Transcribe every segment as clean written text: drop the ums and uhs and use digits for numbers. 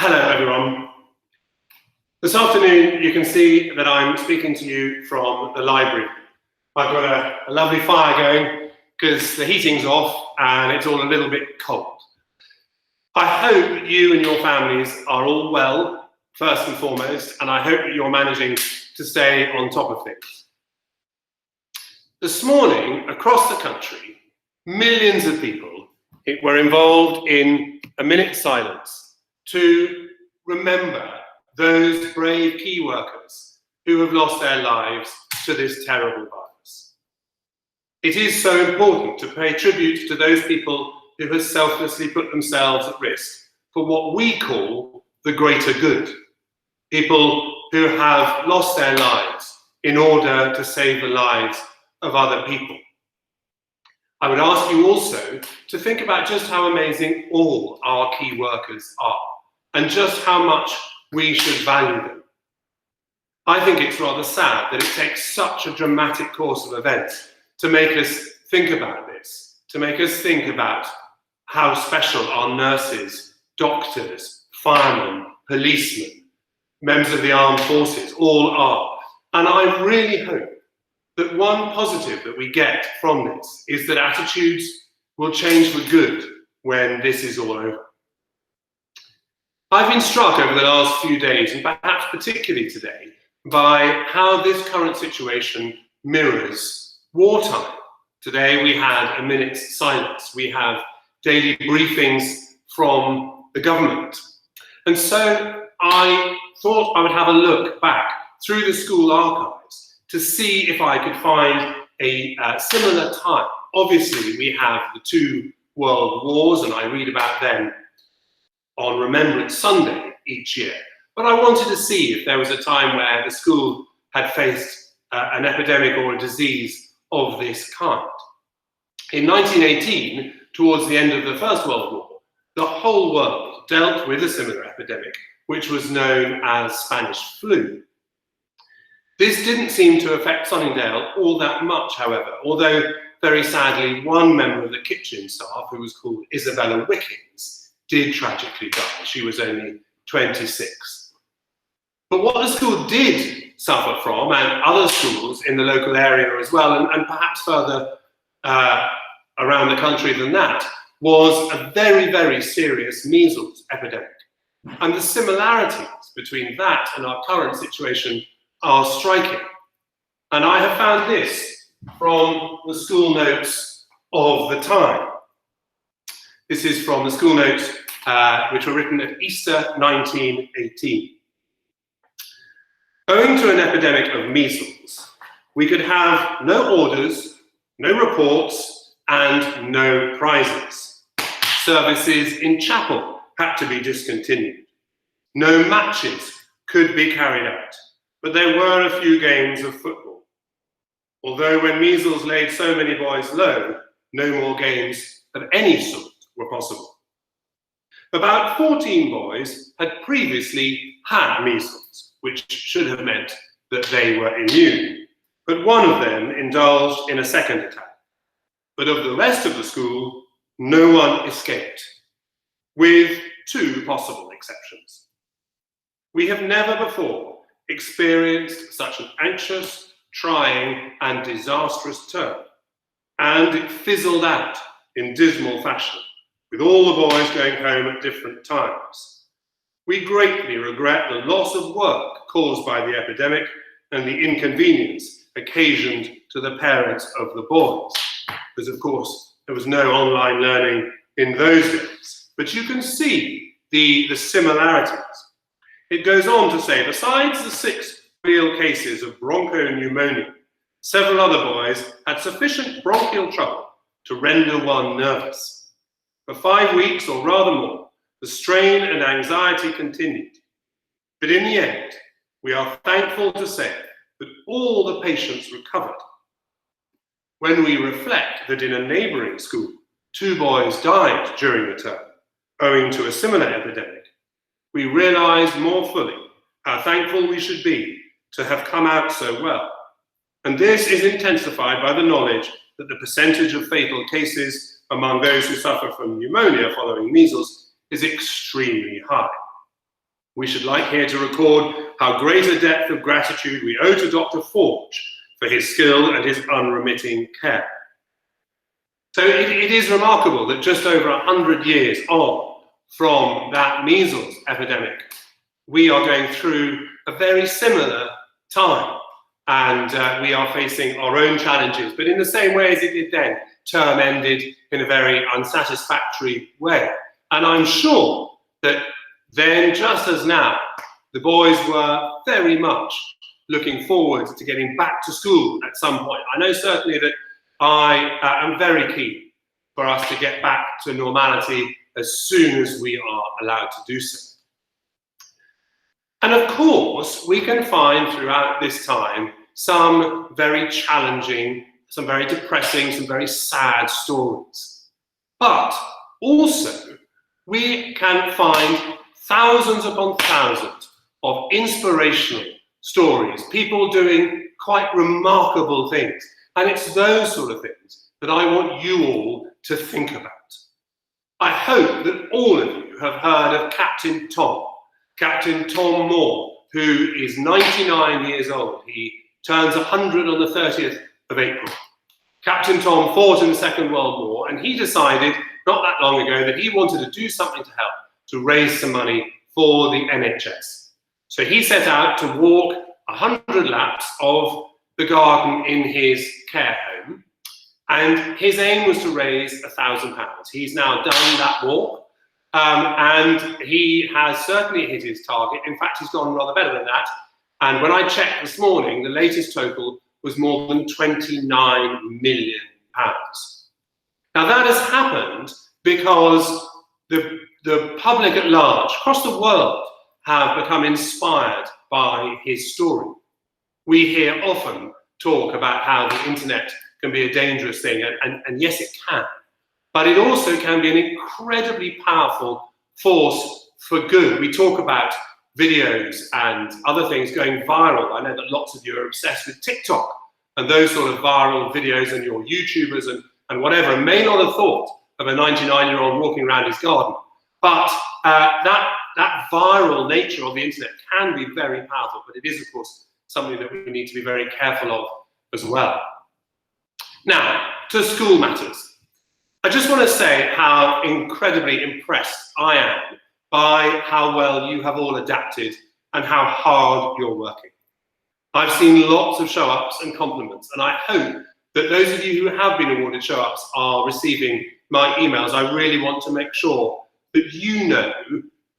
Hello everyone. This afternoon you can see that I'm speaking to you from the library. I've got a lovely fire going because the heating's off and it's all a little bit cold. I hope that you and your families are all well, first and foremost, and I hope that you're managing to stay on top of things. This morning, across the country, millions of people were involved in a minute's silence to remember those brave key workers who have lost their lives to this terrible virus. It is so important to pay tribute to those people who have selflessly put themselves at risk for what we call the greater good. People who have lost their lives in order to save the lives of other people. I would ask you also to think about just how amazing all our key workers are and just how much we should value them. I think it's rather sad that it takes such a dramatic course of events to make us think about this, to make us think about how special our nurses, doctors, firemen, policemen, members of the armed forces all are. And I really hope that one positive that we get from this is that attitudes will change for good when this is all over. I've been struck over the last few days, and perhaps particularly today, by how this current situation mirrors wartime. Today we had a minute's silence. We have daily briefings from the government. And so I thought I would have a look back through the school archives to see if I could find a similar time. Obviously, we have the two world wars, and I read about them on Remembrance Sunday each year. But I wanted to see if there was a time where the school had faced an epidemic or a disease of this kind. In 1918, towards the end of the First World War, the whole world dealt with a similar epidemic, which was known as Spanish flu. This didn't seem to affect Sunningdale all that much, however, although very sadly one member of the kitchen staff, who was called Isabella Wickings, did tragically die. She was only 26. But what the school did suffer from, and other schools in the local area as well, and perhaps further around the country than that, was a very, very serious measles epidemic. And the similarities between that and our current situation are striking. And I have found this from the school notes of the time. This is from the school notes which were written at Easter 1918. Owing to an epidemic of measles, we could have no orders, no reports, and no prizes. Services in chapel had to be discontinued. No matches could be carried out, but there were a few games of football. Although when measles laid so many boys low, no more games of any sort were possible. About 14 boys had previously had measles, which should have meant that they were immune, but one of them indulged in a second attack. But of the rest of the school, no one escaped, with two possible exceptions. We have never before experienced such an anxious, trying, and disastrous term, and it fizzled out in dismal fashion, with all the boys going home at different times. We greatly regret the loss of work caused by the epidemic and the inconvenience occasioned to the parents of the boys, because of course there was no online learning in those days. But you can see the similarities. It goes on to say, besides the 6 real cases of bronchopneumonia, several other boys had sufficient bronchial trouble to render one nervous. For 5 weeks, or rather more, the strain and anxiety continued. But in the end, we are thankful to say that all the patients recovered. When we reflect that in a neighbouring school, 2 boys died during the term, owing to a similar epidemic, we realise more fully how thankful we should be to have come out so well. And this is intensified by the knowledge that the percentage of fatal cases among those who suffer from pneumonia following measles is extremely high. We should like here to record how great a depth of gratitude we owe to Dr. Forge for his skill and his unremitting care. So it is remarkable that just over 100 years on from that measles epidemic, we are going through a very similar time, and we are facing our own challenges, but in the same way as it did then, term ended in a very unsatisfactory way. And I'm sure that then, just as now, the boys were very much looking forward to getting back to school at some point. I know certainly that I am very keen for us to get back to normality as soon as we are allowed to do so. And of course, we can find throughout this time some very challenging, some very depressing, some very sad stories. But also, we can find thousands upon thousands of inspirational stories, people doing quite remarkable things. And it's those sort of things that I want you all to think about. I hope that all of you have heard of Captain Tom Moore, who is 99 years old. He turns 100 on the 30th of April. Captain Tom fought in the Second World War, and he decided not that long ago that he wanted to do something to help, to raise some money for the NHS. So he set out to walk 100 laps of the garden in his care home, and his aim was to raise £1,000. He's now done that walk, and he has certainly hit his target. In fact, he's gone rather better than that. And when I checked this morning, the latest total was more than £29 million. Now that has happened because the public at large, across the world, have become inspired by his story. We hear often talk about how the internet can be a dangerous thing, and yes, it can. But it also can be an incredibly powerful force for good. We talk about videos and other things going viral. I know that lots of you are obsessed with TikTok and those sort of viral videos, and your YouTubers and whatever may not have thought of a 99-year-old walking around his garden. But that viral nature of the internet can be very powerful, but it is, of course, something that we need to be very careful of as well. Now, to school matters. I just want to say how incredibly impressed I am by how well you have all adapted and how hard you're working. I've seen lots of show-ups and compliments, and I hope that those of you who have been awarded show-ups are receiving my emails. I really want to make sure that you know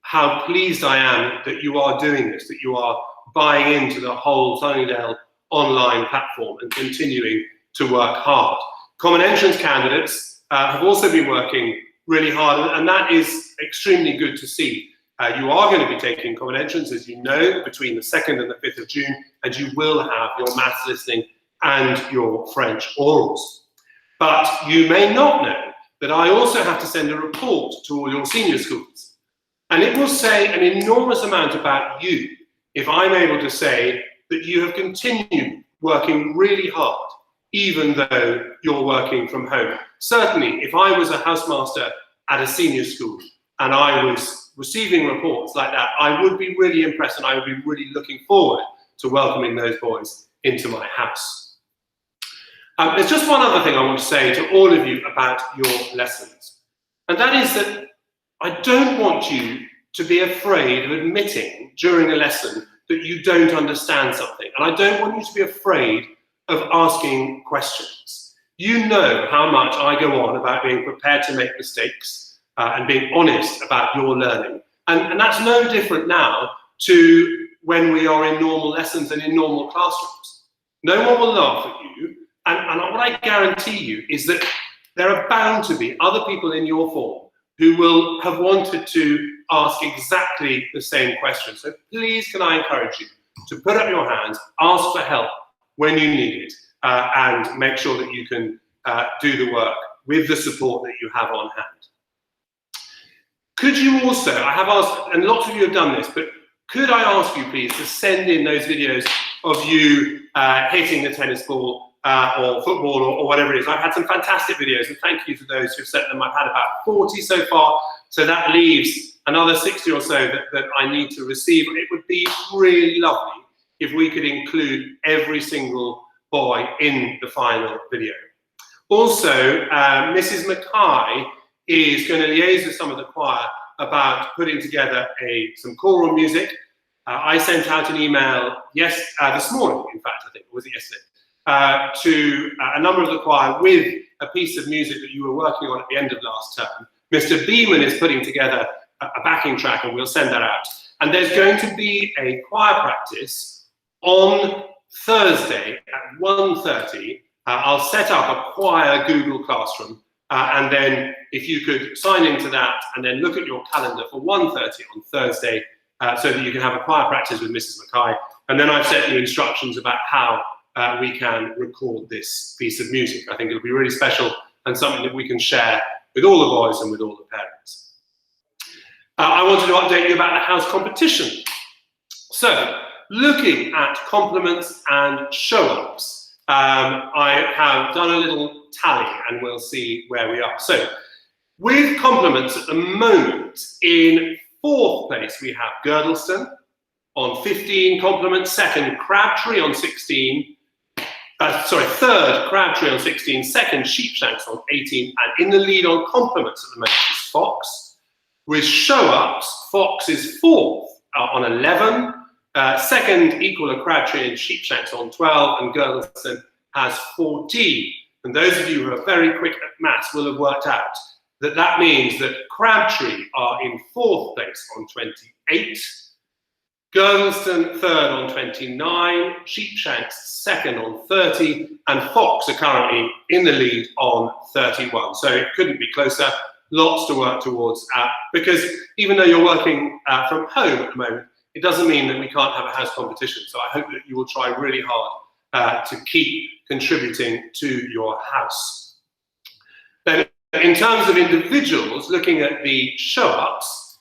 how pleased I am that you are doing this, that you are buying into the whole Sunnydale online platform and continuing to work hard. Common entrance candidates have also been working really hard, and that is extremely good to see. You are going to be taking common entrance, as you know, between the 2nd and the 5th of June, and you will have your maths listening and your French orals. But you may not know that I also have to send a report to all your senior schools. And it will say an enormous amount about you if I'm able to say that you have continued working really hard, even though you're working from home. Certainly, if I was a housemaster at a senior school and I was receiving reports like that, I would be really impressed, and I would be really looking forward to welcoming those boys into my house. There's just one other thing I want to say to all of you about your lessons, and that is that I don't want you to be afraid of admitting during a lesson that you don't understand something, and I don't want you to be afraid of asking questions. You know how much I go on about being prepared to make mistakes and being honest about your learning. And that's no different now to when we are in normal lessons and in normal classrooms. No one will laugh at you. And what I guarantee you is that there are bound to be other people in your form who will have wanted to ask exactly the same question. So please, can I encourage you to put up your hands, ask for help when you need it, and make sure that you can do the work with the support that you have on hand. Could you also, I have asked, and lots of you have done this, but could I ask you please to send in those videos of you hitting the tennis ball or football or whatever it is. I've had some fantastic videos, and thank you to those who've sent them. I've had about 40 so far, so that leaves another 60 or so that I need to receive. It would be really lovely if we could include every single boy in the final video. Also, Mrs. Mackay is going to liaise with some of the choir about putting together some choral music. I sent out an email this morning, in fact, I think, or was it yesterday, to a number of the choir with a piece of music that you were working on at the end of last term. Mr. Beeman is putting together a backing track, and we'll send that out. And there's going to be a choir practice on Thursday at 1:30. I'll set up a choir Google Classroom, and then if you could sign into that and then look at your calendar for 1:30 on Thursday, so that you can have a choir practice with Mrs. Mackay. And then I've sent you instructions about how we can record this piece of music. I think it'll be really special and something that we can share with all the boys and with all the parents. I wanted to update you about the house competition. So, looking at compliments and show-ups, I have done a little tally and we'll see where we are. So, with compliments at the moment, in 4th place we have Girdleston on 15 compliments, 2nd Crabtree on 16, 3rd Crabtree on 16, 2nd Sheepshanks on 18, and in the lead on compliments at the moment is Fox. With show-ups, Fox is 4th on 11, 2nd Equal Crabtree and Sheepshanks on 12, and Girdleston has 14. And those of you who are very quick at maths will have worked out that that means that Crabtree are in 4th place on 28, Girdleston 3rd on 29, Sheepshanks 2nd on 30, and Fox are currently in the lead on 31. So it couldn't be closer. Lots to work towards, because even though you're working from home at the moment, it doesn't mean that we can't have a house competition. So I hope that you will try really hard to keep contributing to your house. Then, in terms of individuals, looking at the show-ups,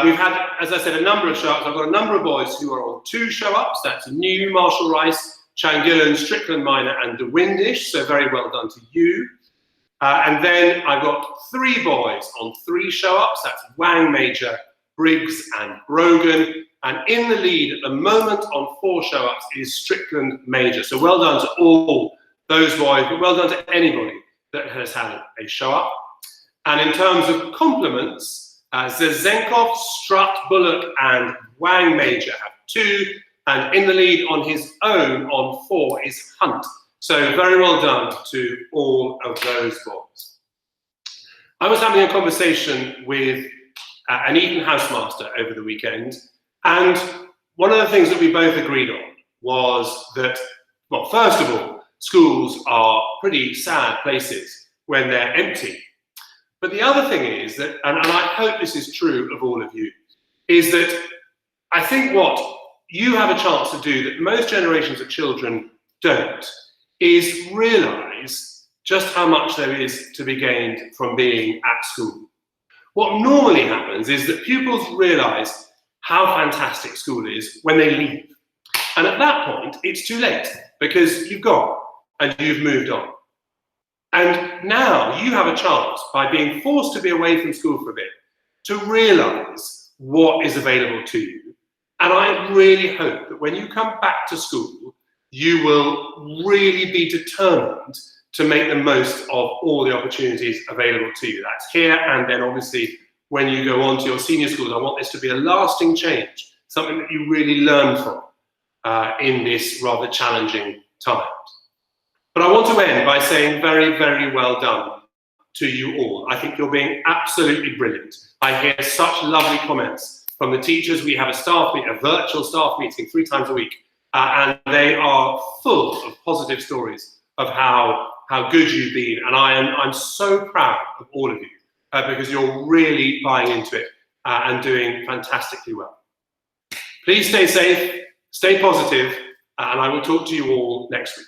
we've had, as I said, a number of show-ups. I've got a number of boys who are on 2 show-ups. That's New, Marshall Rice, Changillan, Strickland Minor, and De Windish. So very well done to you. And then I've got 3 boys on 3 show-ups. That's Wang Major, Briggs, and Brogan. And in the lead at the moment on 4 show-ups is Strickland Major. So well done to all those boys, but well done to anybody that has had a show-up. And in terms of compliments, Zezenkov, Strutt, Bullock, and Wang Major have 2. And in the lead on his own on 4 is Hunt. So very well done to all of those boys. I was having a conversation with an Eton housemaster over the weekend, and one of the things that we both agreed on was that, well, first of all, schools are pretty sad places when they're empty. But the other thing is that, and I hope this is true of all of you, is that I think what you have a chance to do that most generations of children don't, is realise just how much there is to be gained from being at school. What normally happens is that pupils realise how fantastic school is when they leave. And at that point, it's too late because you've gone and you've moved on. And now you have a chance, by being forced to be away from school for a bit, to realise what is available to you. And I really hope that when you come back to school, you will really be determined to make the most of all the opportunities available to you. That's here, and then obviously when you go on to your senior schools, I want this to be a lasting change, something that you really learn from in this rather challenging time. But I want to end by saying very, very well done to you all. I think you're being absolutely brilliant. I hear such lovely comments from the teachers. We have a virtual staff meeting 3 times a week, and they are full of positive stories of how good you've been. And I'm so proud of all of you because you're really buying into it and doing fantastically well. Please stay safe, stay positive, and I will talk to you all next week.